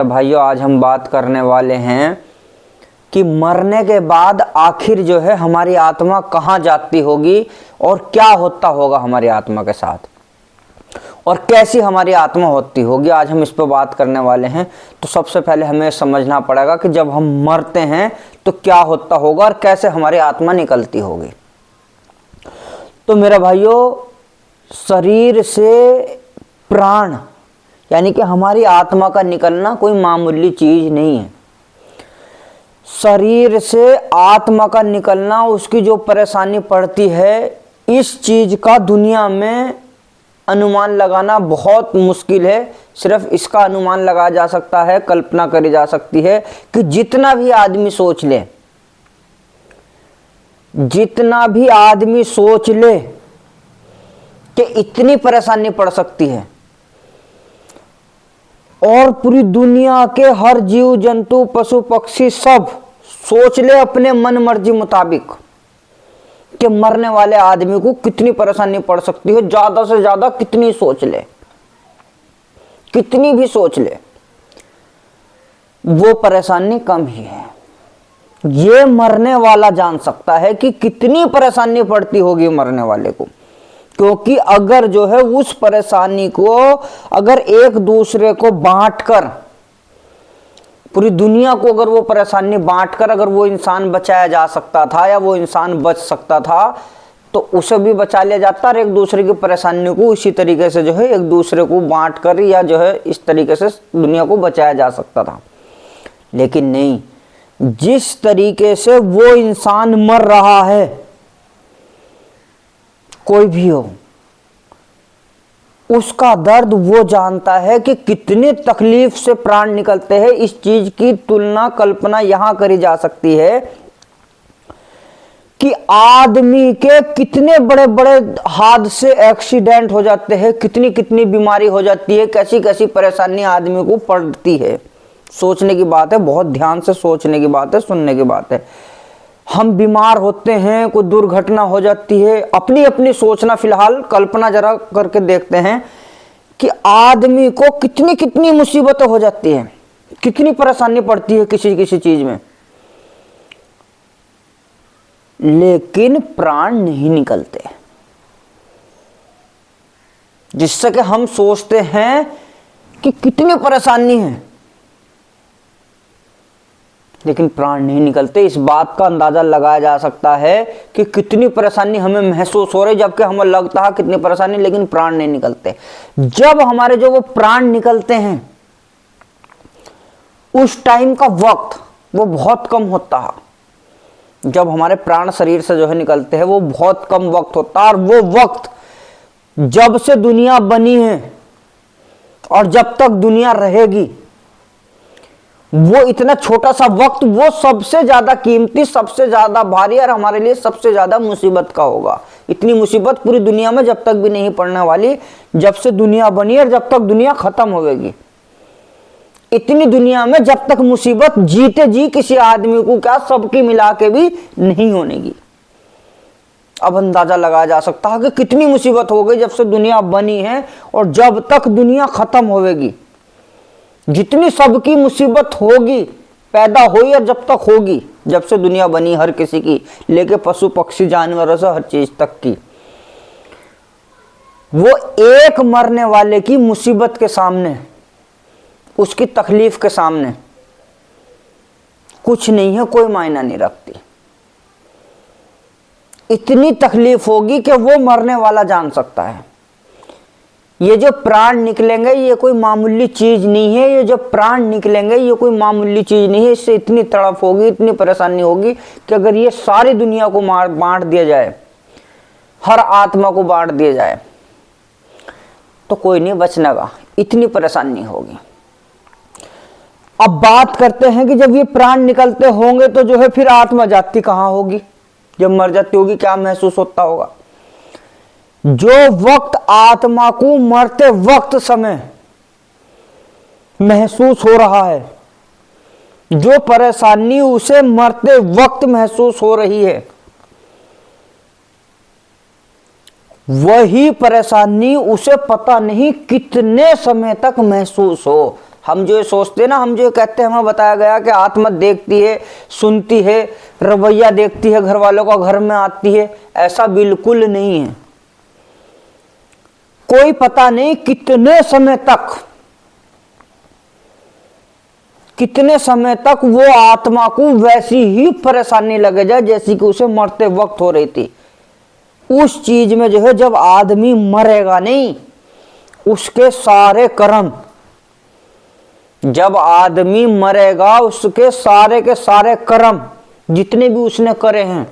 भाइयों, आज हम बात करने वाले हैं कि मरने के बाद आखिर जो है हमारी आत्मा कहाँ जाती होगी और क्या होता होगा हमारी आत्मा के साथ और कैसी हमारी आत्मा होती होगी। आज हम इस पर बात करने वाले हैं। तो सबसे पहले हमें समझना पड़ेगा कि जब हम मरते हैं तो क्या होता होगा और कैसे हमारी आत्मा निकलती होगी। तो मेरे भाइयों, शरीर से प्राण यानी कि हमारी आत्मा का निकलना कोई मामूली चीज नहीं है। शरीर से आत्मा का निकलना, उसकी जो परेशानी पड़ती है, इस चीज का दुनिया में अनुमान लगाना बहुत मुश्किल है। सिर्फ इसका अनुमान लगाया जा सकता है, कल्पना करी जा सकती है कि जितना भी आदमी सोच ले, जितना भी आदमी सोच ले कि इतनी परेशानी पड़ सकती है और पूरी दुनिया के हर जीव जंतु पशु पक्षी सब सोच ले अपने मन मर्जी मुताबिक कि मरने वाले आदमी को कितनी परेशानी पड़ सकती है, ज्यादा से ज्यादा कितनी सोच ले, कितनी भी सोच ले, वो परेशानी कम ही है। ये मरने वाला जान सकता है कि कितनी परेशानी पड़ती होगी मरने वाले को, क्योंकि अगर जो है उस परेशानी को अगर एक दूसरे को बांटकर, पूरी दुनिया को अगर वो परेशानी बांटकर अगर वो इंसान बचाया जा सकता था या वो इंसान बच सकता था तो उसे भी बचा लिया जाता और एक दूसरे की परेशानी को इसी तरीके से जो है एक दूसरे को बांटकर या जो है इस तरीके से दुनिया को बचाया जा सकता था। लेकिन नहीं, जिस तरीके से वो इंसान मर रहा है, कोई भी हो, उसका दर्द वो जानता है कि कितनी तकलीफ से प्राण निकलते हैं। इस चीज की तुलना, कल्पना यहां करी जा सकती है कि आदमी के कितने बड़े बड़े हादसे, एक्सीडेंट हो जाते हैं, कितनी कितनी बीमारी हो जाती है, कैसी कैसी परेशानी आदमी को पड़ती है। सोचने की बात है, बहुत ध्यान से सोचने की बात है, सुनने की बात है। हम बीमार होते हैं, कोई दुर्घटना हो जाती है, अपनी अपनी सोचना, फिलहाल कल्पना जरा करके देखते हैं कि आदमी को कितनी कितनी मुसीबतें हो जाती है, कितनी परेशानी पड़ती है किसी किसी चीज में, लेकिन प्राण नहीं निकलते। जिससे कि हम सोचते हैं कि कितनी परेशानी है, लेकिन प्राण नहीं निकलते। इस बात का अंदाजा लगाया जा सकता है कि कितनी परेशानी हमें महसूस हो रही, जबकि हमें लगता है कितनी परेशानी, लेकिन प्राण नहीं निकलते। जब हमारे जो वो प्राण निकलते हैं, उस टाइम का वक्त वो बहुत कम होता है। जब हमारे प्राण शरीर से जो है निकलते हैं, वो बहुत कम वक्त होता है। और वो वक्त जब से दुनिया बनी है और जब तक दुनिया रहेगी, वो इतना छोटा सा वक्त, वो सबसे ज्यादा कीमती, सबसे ज्यादा भारी और हमारे लिए सबसे ज्यादा मुसीबत का होगा। इतनी मुसीबत पूरी दुनिया में जब तक भी नहीं पड़ने वाली, जब से दुनिया बनी और जब तक दुनिया खत्म होगी। इतनी दुनिया में जब तक मुसीबत जीते जी किसी आदमी को क्या, सबकी मिला के भी नहीं होनेगी। अब अंदाजा लगाया जा सकता है कि कितनी मुसीबत हो गई जब से दुनिया बनी है और जब तक दुनिया खत्म होगी। जितनी सबकी मुसीबत होगी, पैदा हुई और जब तक होगी, जब से दुनिया बनी, हर किसी की, लेके पशु पक्षी जानवरों से हर चीज तक की, वो एक मरने वाले की मुसीबत के सामने, उसकी तकलीफ के सामने कुछ नहीं है, कोई मायना नहीं रखती। इतनी तकलीफ होगी कि वो मरने वाला जान सकता है। ये जो प्राण निकलेंगे ये कोई मामूली चीज नहीं है। ये जो प्राण निकलेंगे ये कोई मामूली चीज नहीं है। इससे इतनी तड़प होगी, इतनी परेशानी होगी कि अगर ये सारी दुनिया को बांट दिया जाए, हर आत्मा को बांट दिया जाए, तो कोई नहीं बचने का, इतनी परेशानी होगी। अब बात करते हैं कि जब ये प्राण निकलते होंगे तो जो है फिर आत्मा जाती कहाँ होगी, जब मर जाती होगी, क्या महसूस होता होगा। जो वक्त आत्मा को मरते वक्त समय महसूस हो रहा है, जो परेशानी उसे मरते वक्त महसूस हो रही है, वही परेशानी उसे पता नहीं कितने समय तक महसूस हो। हम जो ये सोचते हैं ना, हम जो ये कहते हैं, हमें बताया गया कि आत्मा देखती है, सुनती है, रवैया देखती है घर वालों का, घर में आती है, ऐसा बिल्कुल नहीं है। कोई पता नहीं कितने समय तक वो आत्मा को वैसी ही परेशानी लगे जाए जैसी कि उसे मरते वक्त हो रही थी। उस चीज में जो है, जब आदमी मरेगा नहीं, उसके सारे कर्म, जब आदमी मरेगा उसके सारे के सारे कर्म जितने भी उसने करे हैं,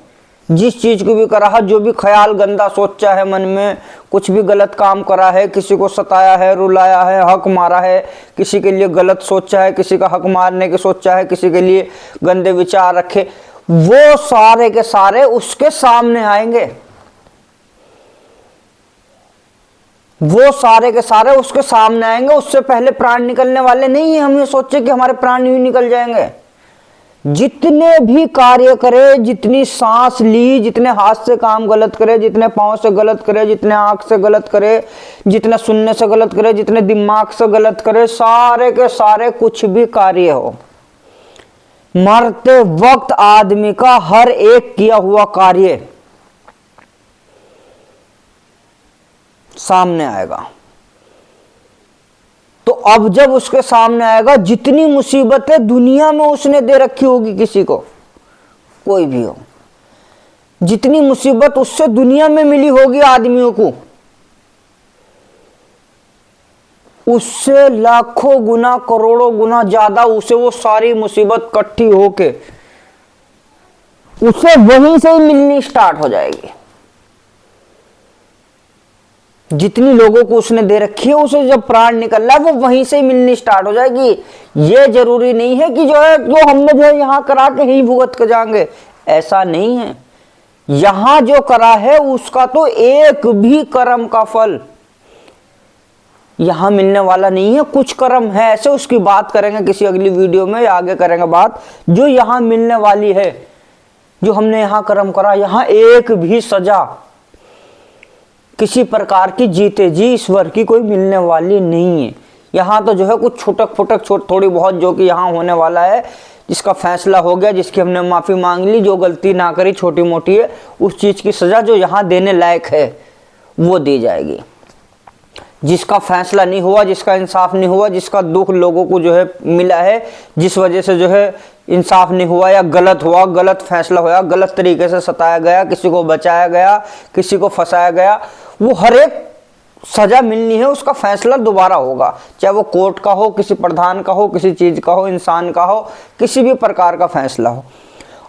जिस चीज को भी करा है, जो भी ख्याल गंदा सोचा है मन में, कुछ भी गलत काम करा है, किसी को सताया है, रुलाया है, हक मारा है, किसी के लिए गलत सोचा है, किसी का हक मारने की सोचा है, किसी के लिए गंदे विचार रखे, वो सारे के सारे उसके सामने आएंगे। वो सारे के सारे उसके सामने आएंगे। उससे पहले प्राण निकलने वाले नहीं है। हम ये सोचे कि हमारे प्राण यूं निकल जाएंगे। जितने भी कार्य करे, जितनी सांस ली, जितने हाथ से काम गलत करे, जितने पांव से गलत करे, जितने आंख से गलत करे, जितने सुनने से गलत करे, जितने दिमाग से गलत करे, सारे के सारे कुछ भी कार्य हो, मरते वक्त आदमी का हर एक किया हुआ कार्य सामने आएगा। तो अब जब उसके सामने आएगा, जितनी मुसीबतें दुनिया में उसने दे रखी होगी किसी को, कोई भी हो, जितनी मुसीबत उससे दुनिया में मिली होगी आदमियों को, उससे लाखों गुना, करोड़ों गुना ज्यादा उसे वो सारी मुसीबत इकट्ठी होके उसे वहीं से ही मिलनी स्टार्ट हो जाएगी। जितनी लोगों को उसने दे रखी है, उसे जब प्राण निकल रहा है वो वहीं से ही मिलनी स्टार्ट हो जाएगी। ये जरूरी नहीं है कि जो है जो हमने जो है यहां करा के ही भुगत कर जाएंगे, ऐसा नहीं है। यहां जो करा है उसका तो एक भी कर्म का फल यहां मिलने वाला नहीं है। कुछ कर्म है ऐसे, उसकी बात करेंगे किसी अगली वीडियो में, आगे करेंगे बात, जो यहां मिलने वाली है। जो हमने यहां कर्म करा, यहां एक भी सजा किसी प्रकार की जीते जी ईश्वर की कोई मिलने वाली नहीं है। यहाँ तो जो है कुछ छुटक फुटक थोड़ी बहुत जो कि यहाँ होने वाला है, जिसका फैसला हो गया, जिसकी हमने माफ़ी मांग ली, जो गलती ना करी छोटी मोटी है, उस चीज़ की सज़ा जो यहाँ देने लायक है वो दी जाएगी। जिसका फैसला नहीं हुआ, जिसका इंसाफ नहीं हुआ, जिसका दुख लोगों को जो है मिला है, जिस वजह से जो है इंसाफ नहीं हुआ या गलत हुआ, गलत फैसला हुआ, गलत तरीके से सताया गया, किसी को बचाया गया, किसी को फंसाया गया, वो हर एक सजा मिलनी है, उसका फैसला दोबारा होगा। चाहे वो कोर्ट का हो, किसी प्रधान का हो, किसी चीज का हो, इंसान का हो, किसी भी प्रकार का फैसला हो।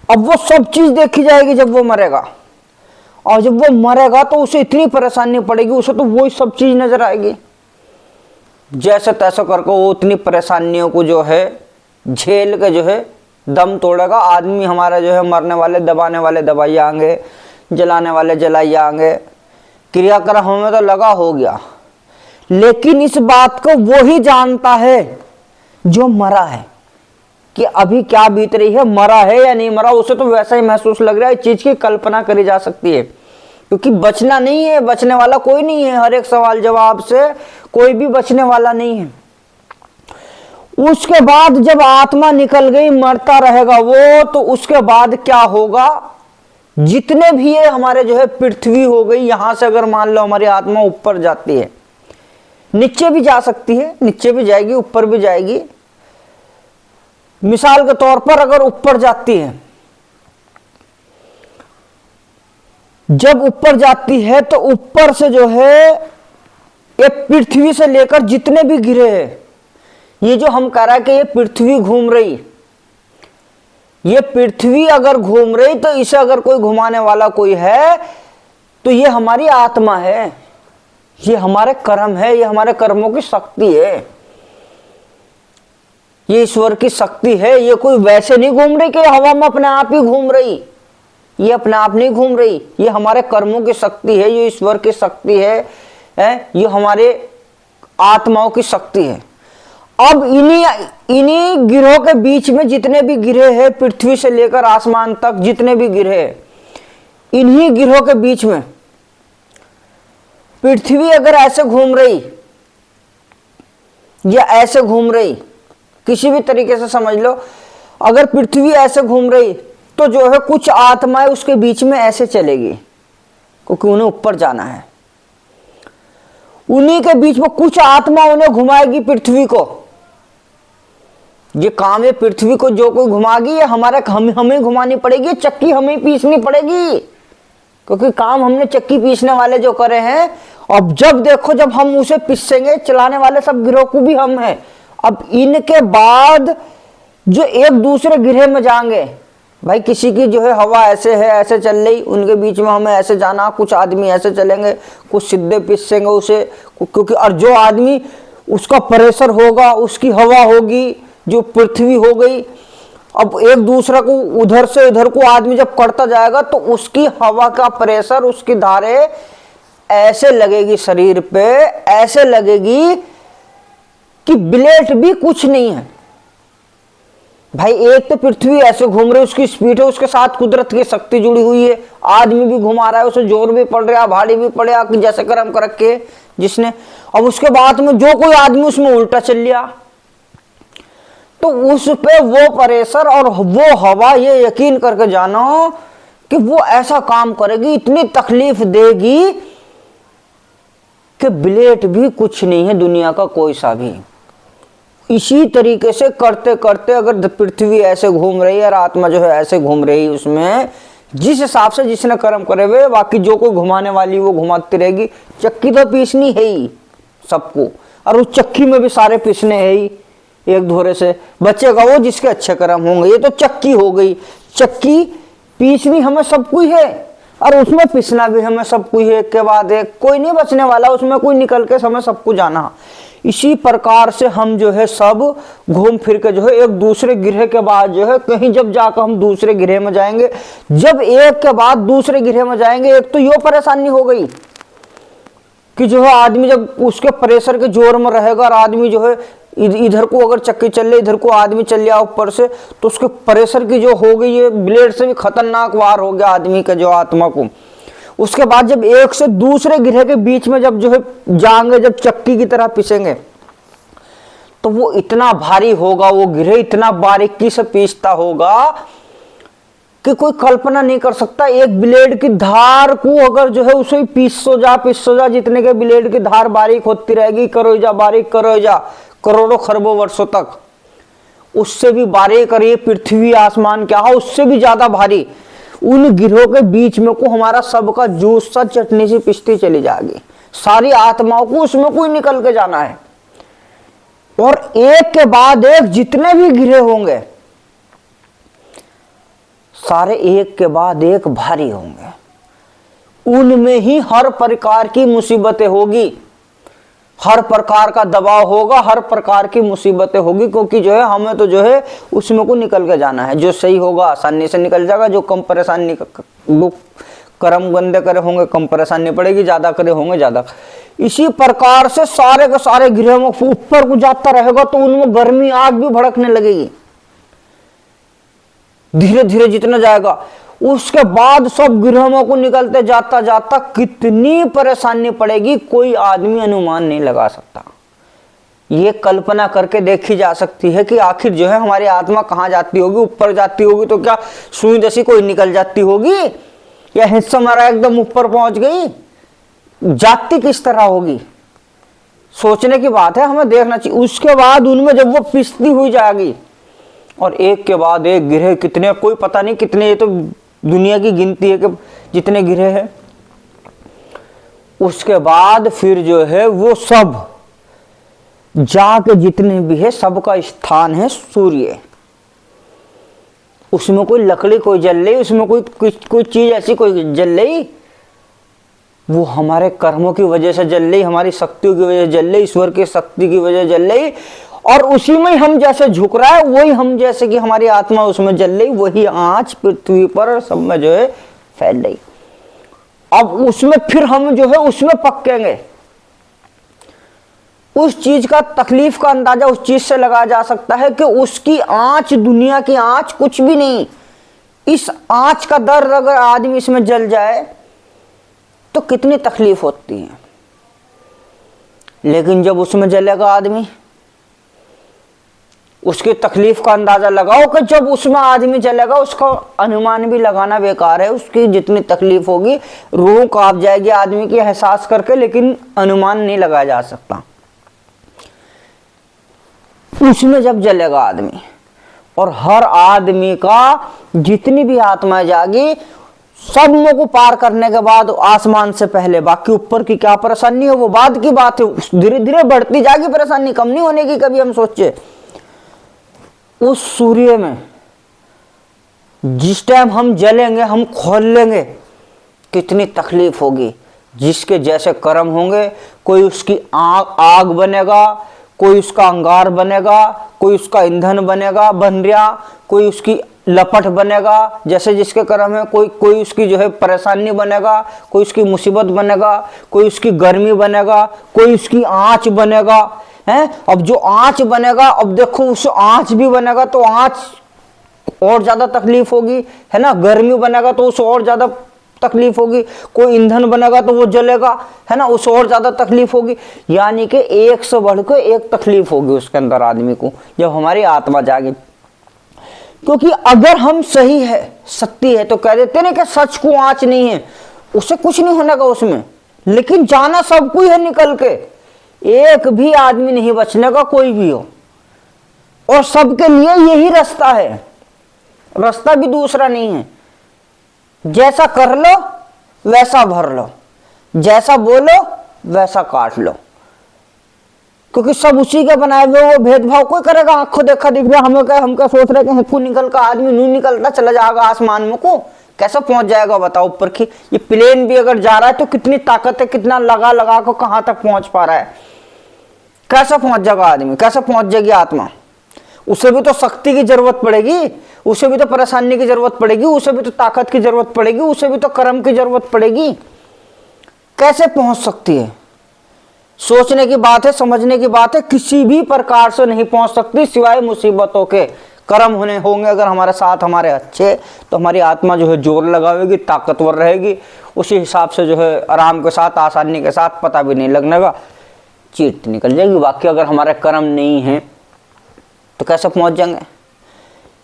अब वो सब चीज देखी जाएगी जब वो मरेगा, और जब वो मरेगा तो उसे इतनी परेशानी पड़ेगी, उसे तो वही सब चीज नजर आएगी। जैसे तैसे करके वो उतनी परेशानियों को जो है झेल के जो है दम तोड़ेगा। आदमी हमारा जो है मरने वाले, दबाने वाले दबाई आएंगे, जलाने वाले जलाई आएंगे, क्रियाक्रम हमें तो लगा हो गया। लेकिन इस बात को वो ही जानता है जो मरा है, कि अभी क्या बीत रही है, मरा है या नहीं मरा, उसे तो वैसा ही महसूस लग रहा है। इस चीज की कल्पना करी जा सकती है, क्योंकि बचना नहीं है, बचने वाला कोई नहीं है। हर एक सवाल जवाब से कोई भी बचने वाला नहीं है। उसके बाद जब आत्मा निकल गई, मरता रहेगा वो, तो उसके बाद क्या होगा, जितने भी है हमारे जो है पृथ्वी हो गई, यहां से अगर मान लो हमारी आत्मा ऊपर जाती है, नीचे भी जा सकती है, नीचे भी जाएगी, ऊपर भी जाएगी। मिसाल के तौर पर अगर ऊपर जाती है, जब ऊपर जाती है तो ऊपर से जो है ये पृथ्वी से लेकर जितने भी गिरे हैं, ये जो हम कह रहा है कि ये पृथ्वी घूम रही, ये पृथ्वी अगर घूम रही तो इसे अगर कोई घुमाने वाला कोई है तो ये हमारी आत्मा है, ये हमारे कर्म है, ये हमारे कर्मों की शक्ति है, ये ईश्वर की शक्ति है। ये कोई वैसे नहीं घूम रही कि हवा में अपने आप ही घूम रही, ये अपने आप नहीं घूम रही, ये हमारे कर्मों की शक्ति है, ये ईश्वर की शक्ति है, ये हमारे आत्माओं की शक्ति है। अब इन्हीं गिरोह के बीच में जितने भी गिरे हैं, पृथ्वी से लेकर आसमान तक जितने भी गिरे हैं, इन्हीं गिरोह के बीच में पृथ्वी अगर ऐसे घूम रही या ऐसे घूम रही किसी भी तरीके से समझ लो, अगर पृथ्वी ऐसे घूम रही तो जो है कुछ आत्माएं उसके बीच में ऐसे चलेगी, क्योंकि उन्हें ऊपर जाना है। उन्हीं के बीच में कुछ आत्मा उन्हें घुमाएगी पृथ्वी को। ये काम है पृथ्वी को जो कोई घुमाएगी, ये हमारा हमें घुमानी पड़ेगी, चक्की हमें पीसनी पड़ेगी, क्योंकि काम हमने चक्की पीसने वाले जो करे हैं। अब जब देखो, जब हम उसे पीसेंगे, चलाने वाले सब गिरोह को भी हम हैं। अब इनके बाद जो एक दूसरे गिरह में जाएंगे, भाई किसी की जो है हवा ऐसे है, ऐसे चल रही, उनके बीच में हमें ऐसे जाना, कुछ आदमी ऐसे चलेंगे, कुछ सीधे पीसेंगे उसे, क्योंकि और जो आदमी उसका प्रेशर होगा, उसकी हवा होगी, जो पृथ्वी हो गई। अब एक दूसरे को उधर से इधर को आदमी जब करता जाएगा तो उसकी हवा का प्रेशर, उसकी धारे ऐसे लगेगी शरीर पे, ऐसे लगेगी कि ब्लेड भी कुछ नहीं है। भाई एक तो पृथ्वी ऐसे घूम रही, उसकी स्पीड है, उसके साथ कुदरत की शक्ति जुड़ी हुई है, आदमी भी घुमा रहा है, उसे जोर भी पड़ रहा है, भारी भी पड़ रहा है, जैसे कर्म कर रखे जिसने। अब उसके बाद में जो कोई आदमी उसमें उल्टा चल लिया तो उस पे वो प्रेशर और वो हवा, ये यकीन करके जानो कि वो ऐसा काम करेगी, इतनी तकलीफ देगी कि ब्लेड भी कुछ नहीं है दुनिया का कोई सा भी। इसी तरीके से करते करते अगर पृथ्वी ऐसे घूम रही है और आत्मा जो है ऐसे घूम रही है, उसमें जिस हिसाब से जिसने कर्म करे हुए, बाकी जो कोई घुमाने वाली वो घुमाती रहेगी। चक्की तो पीसनी है ही सबको, और उस चक्की में भी सारे पीसने है ही, एक धोरे से बचेगा वो जिसके अच्छे कर्म होंगे। ये तो चक्की हो गई, चक्की पीसनी हमें सबको ही है और उसमें पिसना भी हमें सबको ही है, एक के बाद एक, कोई नहीं बचने वाला उसमें, कोई निकल के हमें सबको जाना। इसी प्रकार से हम जो है सब घूम फिर के जो है एक दूसरे गिरह के बाद जो है कहीं जब जाकर हम दूसरे गिरह में जाएंगे, जब एक के बाद दूसरे गिरह में जाएंगे, एक तो यो परेशानी हो गई कि जो है आदमी जब उसके प्रेशर के जोर में रहेगा और आदमी जो है इधर को अगर चक्की चल रही, इधर को आदमी चल गया ऊपर से, तो उसके प्रेशर की जो हो गई है, ब्लेड से भी खतरनाक वार हो गया आदमी का जो आत्मा को। उसके बाद जब एक से दूसरे गिरह के बीच में जब जो है जाएंगे, जब चक्की की तरह पिसेंगे, तो वो इतना भारी होगा, वो गिरह इतना बारीकी से पीसता होगा कि कोई कल्पना नहीं कर सकता। एक ब्लेड की धार को अगर जो है उसे पीसो जा, जितने के ब्लेड की धार बारीक होती रहेगी, करो जा बारीक, करो जा करोड़ों खरबों वर्षों तक, उससे भी बारीक। और ये पृथ्वी आसमान क्या है, उससे भी ज्यादा भारी। उन गिरोह के बीच में को हमारा सबका जूस सा चटनी सी पिसती चली जाएगी, सारी आत्माओं को उसमें कोई निकल के जाना है। और एक के बाद एक जितने भी गिरह होंगे, सारे एक के बाद एक भारी होंगे, उनमें ही हर प्रकार की मुसीबतें होगी, हर प्रकार का दबाव होगा, हर प्रकार की मुसीबतें होगी, क्योंकि जो है हमें तो जो है उसमें को निकल के जाना है। जो सही होगा आसानी से निकल जाएगा, जो कम परेशानी, वो कर्म गंदे करे होंगे कम परेशानी पड़ेगी, ज्यादा करे होंगे ज्यादा। इसी प्रकार से सारे के सारे गिरह में ऊपर को जाता रहेगा तो उनमें गर्मी आग भी भड़कने लगेगी, धीरे धीरे जितना जाएगा। उसके बाद सब गिरहों को निकलते जाता जाता कितनी परेशानी पड़ेगी, कोई आदमी अनुमान नहीं लगा सकता। ये कल्पना करके देखी जा सकती है कि आखिर जो है हमारी आत्मा कहाँ जाती होगी। ऊपर जाती होगी तो क्या सुई जैसी कोई निकल जाती होगी, या हिस्सा हमारा एकदम ऊपर पहुंच गई, जाती किस तरह होगी, सोचने की बात है, हमें देखना चाहिए। उसके बाद उनमें जब वो पिसती हुई जाएगी और एक के बाद एक गिरह, कितने कोई पता नहीं कितने, ये तो दुनिया की गिनती है कि जितने गिरह हैं। उसके बाद फिर जो है वो सब जाके जितने भी है सबका स्थान है सूर्य। उसमें कोई लकड़ी कोई जल रही, उसमें कोई चीज ऐसी कोई जल रही, वो हमारे कर्मों की वजह से जल रही, हमारी शक्तियों की वजह से जल रही, ईश्वर की शक्ति की वजह से जल रही। और उसी में हम जैसे झुक रहा है, वही हम जैसे कि हमारी आत्मा उसमें जल रही, वही आंच पृथ्वी पर सब में जो है फैल रही। अब उसमें फिर हम जो है उसमें पकेंगे। उस चीज का तकलीफ का अंदाजा उस चीज से लगाया जा सकता है कि उसकी आंच, दुनिया की आंच कुछ भी नहीं। इस आंच का दर्द अगर आदमी इसमें जल जाए तो कितनी तकलीफ होती है। लेकिन जब उसमें जलेगा आदमी उसकी तकलीफ का अंदाजा लगाओ कि जब उसमें आदमी चलेगा उसका अनुमान भी लगाना बेकार है। उसकी जितनी तकलीफ होगी, रूह कांप जाएगी आदमी की एहसास करके, लेकिन अनुमान नहीं लगाया जा सकता। उसमें जब जलेगा आदमी, और हर आदमी का जितनी भी आत्मा जागी, सब को पार करने के बाद आसमान से पहले बाकी ऊपर की क्या परेशानी है वो बाद की बात है। धीरे धीरे बढ़ती जाएगी परेशानी, कम नहीं होने की कभी हम सोचे। उस सूर्य में जिस टाइम हम जलेंगे, हम खोल लेंगे, कितनी तकलीफ होगी। जिसके जैसे कर्म होंगे, कोई उसकी आग बनेगा, कोई उसका अंगार बनेगा, कोई उसका ईंधन बनेगा बन रहा, कोई उसकी लपट बनेगा जैसे जिसके कर्म है, कोई उसकी जो है परेशानी बनेगा, कोई उसकी मुसीबत बनेगा, कोई उसकी गर्मी बनेगा, कोई उसकी आंच बनेगा है। अब जो आंच बनेगा, अब देखो उस आंच भी बनेगा तो आंच और ज्यादा तकलीफ होगी, है ना। गर्मी बनेगा तो उसे और ज्यादा तकलीफ होगी, कोई ईंधन बनेगा तो वो जलेगा, है ना, उसे और ज्यादा तकलीफ होगी। यानी कि एक से बढ़कर एक तकलीफ होगी उसके अंदर आदमी को जब हमारी आत्मा जागी। क्योंकि अगर हम सही है, सत्य है, तो कह देते ना कि सच को आंच नहीं है, उसे कुछ नहीं होने का उसमें। लेकिन जाना सबको ही है निकल के, एक भी आदमी नहीं बचने का, कोई भी हो, और सबके लिए यही रास्ता है, रास्ता भी दूसरा नहीं है। जैसा कर लो वैसा भर लो, जैसा बोलो वैसा काट लो, क्योंकि सब उसी के बनाए हुए। वो भेदभाव कोई करेगा? आंखों देखा दिख रहा, हम क्या सोच रहे हैं कि निकल का आदमी नहीं निकलता चला जाएगा आसमान में, को कैसे पहुंच जाएगा बताओ ऊपर की। ये प्लेन भी अगर जा रहा है तो कितनी ताकत है, कितना लगा लगा को कहां तक पहुंच पा रहा है, कैसे पहुंच जाएगा आदमी, कैसे पहुंच जाएगी आत्मा। उसे भी तो शक्ति की जरूरत पड़ेगी, उसे भी तो परेशानी की जरूरत पड़ेगी, उसे भी तो ताकत की जरूरत पड़ेगी, उसे भी तो कर्म की जरूरत पड़ेगी। कैसे पहुंच सकती है? सोचने की बात है, समझने की बात है। किसी भी प्रकार से नहीं पहुंच सकती सिवाय मुसीबतों के। कर्म होंगे अगर हमारे साथ, हमारे अच्छे, तो हमारी आत्मा जो है जोर लगावेगी, ताकतवर रहेगी, उसी हिसाब से जो है आराम के साथ, आसानी के साथ, पता भी नहीं लगने का चीट निकल जाएगी। बाकी अगर हमारे कर्म नहीं है तो कैसे पहुंच जाएंगे?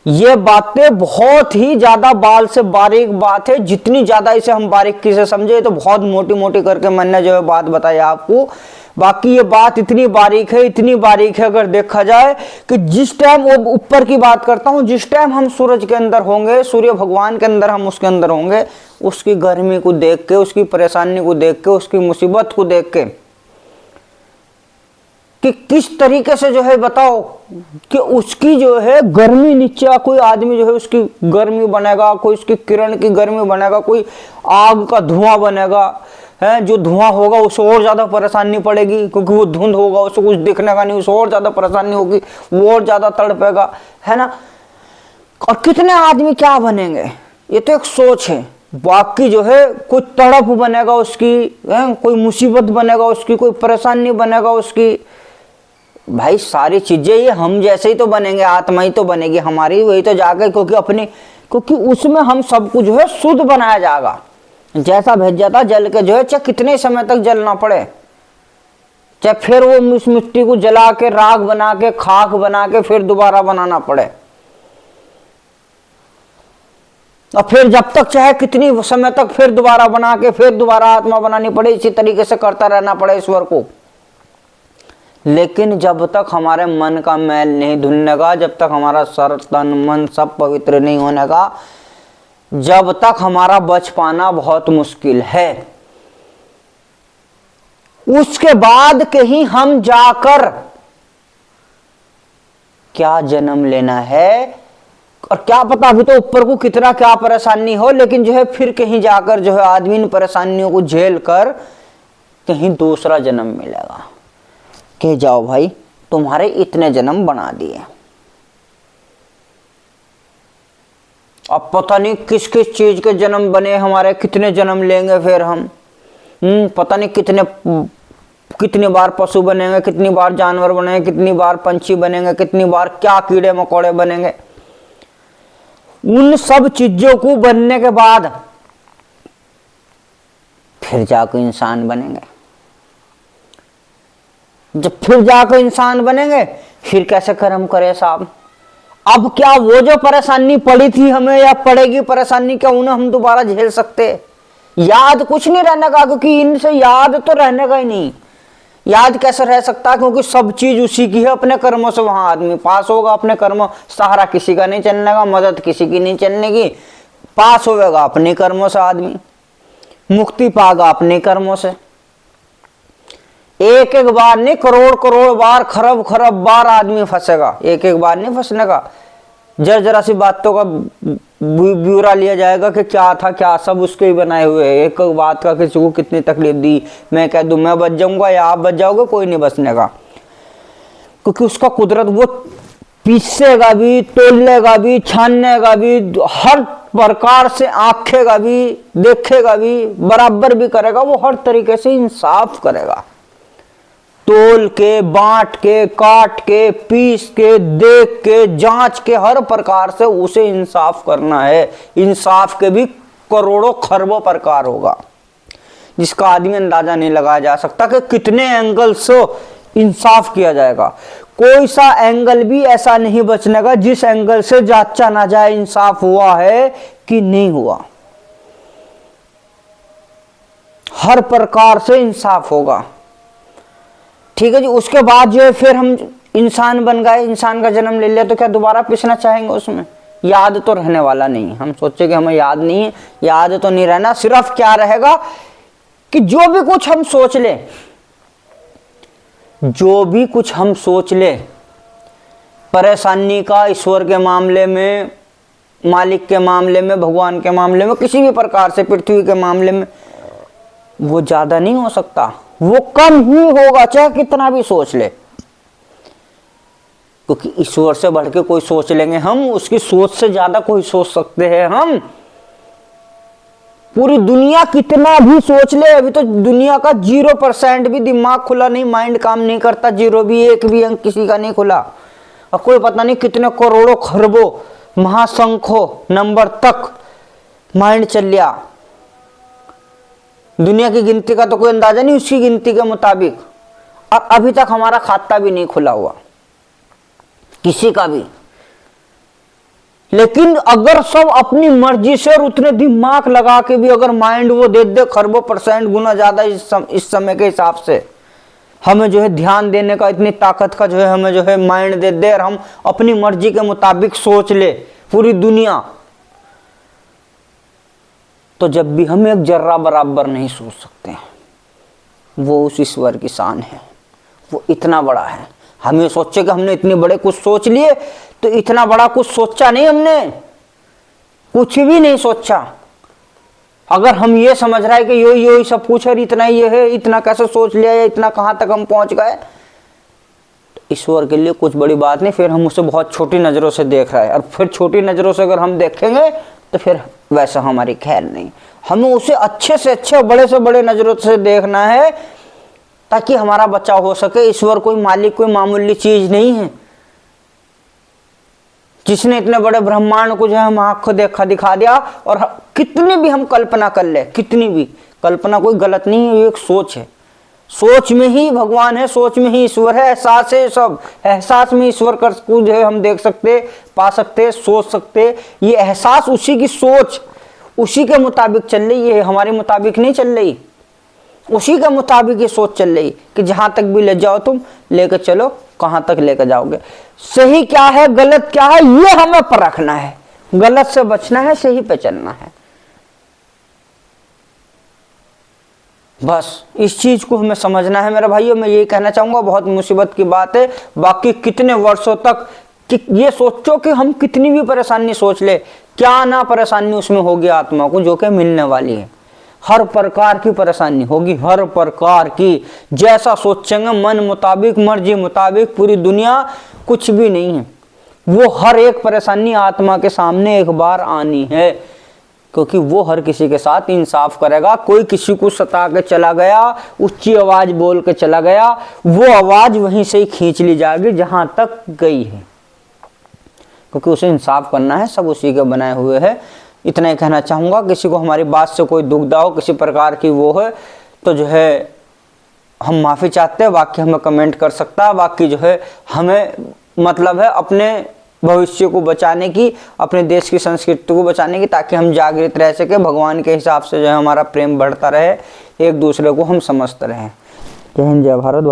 ये बातें बहुत ही ज्यादा बाल से बारीक बात है। जितनी ज्यादा इसे हम बारीकी से समझे तो बहुत मोटी मोटी करके मैंने जो है बात बताई आपको। बाकी ये बात इतनी बारीक है, इतनी बारीक है अगर देखा जाए कि जिस टाइम वो ऊपर की बात करता हूं, जिस टाइम हम सूरज के अंदर होंगे, सूर्य भगवान के अंदर, हम उसके अंदर होंगे, उसकी गर्मी को देख के, उसकी परेशानी को देख के, उसकी मुसीबत को देख के, कि किस तरीके से जो है बताओ कि उसकी जो है गर्मी नीचे, कोई आदमी जो है उसकी गर्मी बनेगा, कोई उसकी किरण की गर्मी बनेगा, कोई आग का धुआं बनेगा, है जो धुआं होगा उसे और ज्यादा परेशानी पड़ेगी, क्योंकि वो धुंध होगा, उसे कुछ दिखने का नहीं, उसे और ज्यादा परेशानी होगी, वो और ज्यादा तड़पेगा, है ना। और कितने आदमी क्या बनेंगे, ये तो एक सोच है। बाकी जो है कोई तड़प बनेगा उसकी, कोई मुसीबत बनेगा उसकी, कोई परेशानी बनेगा उसकी। भाई सारी चीजें ये हम जैसे ही तो बनेंगे, आत्मा ही तो बनेगी हमारी, वही तो जाकर, क्योंकि उसमें हम सब कुछ जो है शुद्ध बनाया जाएगा। जैसा भेज जाता जल के जो है, चाहे कितने समय तक जलना पड़े, चाहे फिर वो उस मिट्टी को जला के राख बना के, खाक बना के फिर दोबारा बनाना पड़े, और फिर जब तक चाहे कितनी समय तक फिर दोबारा बना के फिर दोबारा आत्मा बनानी पड़े, इसी तरीके से करता रहना पड़े ईश्वर को। लेकिन जब तक हमारे मन का मैल नहीं धुलने का, जब तक हमारा सर तन मन सब पवित्र नहीं होने का, जब तक हमारा बच पाना बहुत मुश्किल है। उसके बाद कहीं हम जाकर क्या जन्म लेना है, और क्या पता अभी तो ऊपर को कितना क्या परेशानी हो, लेकिन जो है फिर कहीं जाकर जो है आदमी इन परेशानियों को झेल कर कहीं दूसरा जन्म मिलेगा। कह जाओ भाई तुम्हारे इतने जन्म बना दिए, अब पता नहीं किस किस चीज के जन्म बने हमारे, कितने जन्म लेंगे फिर हम, पता नहीं कितनी बार पशु बनेंगे, कितनी बार जानवर बनेंगे, कितनी बार पंछी बनेंगे, कितनी बार क्या कीड़े मकोड़े बनेंगे। उन सब चीजों को बनने के बाद फिर जाकर इंसान बनेंगे। जब फिर जाकर इंसान बनेंगे, फिर कैसे कर्म करे साहब? अब क्या वो जो परेशानी पड़ी थी हमें या पड़ेगी परेशानी, क्या उन्हें हम दोबारा झेल सकते? याद कुछ नहीं रहने का, क्योंकि इनसे याद तो रहने का ही नहीं। याद कैसे रह सकता है? क्योंकि सब चीज उसी की है। अपने कर्मों से वहां आदमी पास होगा, अपने कर्मों, सहारा किसी का नहीं चलने का, मदद किसी की नहीं चलने की, पास होगा अपने कर्मों से आदमी, मुक्ति पाएगा अपने कर्मों से। एक एक बार नहीं, करोड़ करोड़ बार, खरब खरब बार आदमी फंसेगा, एक एक बार नहीं फंसने का। जरा जरा सी बातों का ब्यौरा लिया जाएगा कि क्या था क्या, सब उसके ही बनाए हुए हैं। एक एक बात का किसी को कितनी तकलीफ दी, मैं कह दूं मैं बच जाऊंगा या आप बच जाओगे, कोई नहीं बचने का, क्योंकि उसका कुदरत वो पीसेगा भी, तोलेगा भी, छानेगा भी, हर प्रकार से आंखेगा भी, देखेगा भी, बराबर भी करेगा, वो हर तरीके से इंसाफ करेगा। तोल के, बांट के, काट के, पीस के, देख के, जांच के, हर प्रकार से उसे इंसाफ करना है। इंसाफ के भी करोड़ों खरबों प्रकार होगा, जिसका आदमी अंदाजा नहीं लगाया जा सकता कि कितने एंगल से इंसाफ किया जाएगा। कोई सा एंगल भी ऐसा नहीं बचने का जिस एंगल से जांचा ना जाए इंसाफ हुआ है कि नहीं हुआ। हर प्रकार से इंसाफ होगा। ठीक है जी। उसके बाद जो है फिर हम इंसान बन गए, इंसान का जन्म ले लिया, तो क्या दोबारा पिसना चाहेंगे उसमें? याद तो रहने वाला नहीं। हम सोचे कि हमें याद नहीं है, याद तो नहीं रहना। सिर्फ क्या रहेगा कि जो भी कुछ हम सोच ले, जो भी कुछ हम सोच ले परेशानी का, ईश्वर के मामले में, मालिक के मामले में, भगवान के मामले में, किसी भी प्रकार से, पृथ्वी के मामले में, वो ज्यादा नहीं हो सकता, वो कम ही होगा, चाहे कितना भी सोच ले। क्योंकि ईश्वर से बढ़ के कोई सोच लेंगे हम, उसकी सोच से ज्यादा कोई सोच सकते हैं हम। पूरी दुनिया कितना भी सोच ले, अभी तो दुनिया का 0% भी दिमाग खुला नहीं, माइंड काम नहीं करता, 0 भी, 1 भी अंक किसी का नहीं खुला। और कोई पता नहीं कितने करोड़ों खरबों महासंखों नंबर तक माइंड चल लिया। दुनिया की गिनती का तो कोई अंदाजा नहीं, उसकी गिनती के मुताबिक। और अभी तक हमारा खाता भी नहीं खुला हुआ, किसी का भी। लेकिन अगर सब अपनी मर्जी से और उतने दिमाग लगा के भी अगर माइंड वो दे दे खरबों % गुना ज्यादा इस समय के हिसाब से, हमें जो है ध्यान देने का, इतनी ताकत का जो है हमें जो है माइंड दे दे, और हम अपनी मर्जी के मुताबिक सोच ले पूरी दुनिया, तो जब भी हम एक जर्रा बराबर नहीं सोच सकते हैं। वो उस ईश्वर की शान है, वो इतना बड़ा है। हमें सोचे कि हमने इतने बड़े कुछ सोच लिए, तो इतना बड़ा कुछ सोचा नहीं हमने, कुछ भी नहीं सोचा। अगर हम ये समझ रहा है कि यो सब कुछ है, इतना ये है, इतना कैसे सोच लिया, या इतना कहां तक हम पहुंच गए, तो ईश्वर के लिए कुछ बड़ी बात नहीं। फिर हम उसे बहुत छोटी नजरों से देख रहे हैं, और फिर छोटी नजरों से अगर हम देखेंगे तो फिर वैसा हमारी खैर नहीं। हमें उसे अच्छे से अच्छे, बड़े से बड़े नजरों से देखना है, ताकि हमारा बचाव हो सके। ईश्वर कोई मालिक, कोई मामूली चीज नहीं है, जिसने इतने बड़े ब्रह्मांड को जो है हम आँख को देखा दिखा दिया। और कितनी भी हम कल्पना कर ले, कितनी भी कल्पना कोई गलत नहीं है, ये एक सोच है। सोच में ही भगवान है, सोच में ही ईश्वर है, एहसास है, सब एहसास में ईश्वर कर जो है हम देख सकते, पा सकते, सोच सकते। ये एहसास उसी की सोच, उसी के मुताबिक चल रही है, हमारे मुताबिक नहीं चल रही। उसी के मुताबिक ये सोच चल रही कि जहां तक भी ले जाओ तुम, लेकर चलो, कहां तक लेकर जाओगे, सही क्या है गलत क्या है, ये हमें परखना है। गलत से बचना है, सही पे चलना है। बस इस चीज को हमें समझना है मेरे भाइयों। मैं यही कहना चाहूंगा, बहुत मुसीबत की बात है। बाकी कितने वर्षों तक कि ये सोचो कि हम कितनी भी परेशानी सोच ले, क्या ना परेशानी उसमें होगी आत्मा को, जो कि मिलने वाली है। हर प्रकार की परेशानी होगी, हर प्रकार की। जैसा सोचेंगे मन मुताबिक, मर्जी मुताबिक, पूरी दुनिया कुछ भी नहीं है। वो हर एक परेशानी आत्मा के सामने एक बार आनी है, क्योंकि वो हर किसी के साथ इंसाफ करेगा। कोई किसी को सता के चला गया, ऊंची आवाज बोल के चला गया, वो आवाज वहीं से ही खींच ली जाएगी जहां तक गई है, क्योंकि उसे इंसाफ करना है। सब उसी के बनाए हुए है। इतना ही कहना चाहूंगा। किसी को हमारी बात से कोई दुविधा हो, किसी प्रकार की वो है, तो जो है हम माफ़ी चाहते हैं, बाकी हमें कमेंट कर सकता है। बाकी जो है हमें मतलब है अपने भविष्य को बचाने की, अपने देश की संस्कृति को बचाने की, ताकि हम जागृत रह सके, भगवान के हिसाब से जो है हमारा प्रेम बढ़ता रहे, एक दूसरे को हम समझते रहें। जय हिंद, जय भारत।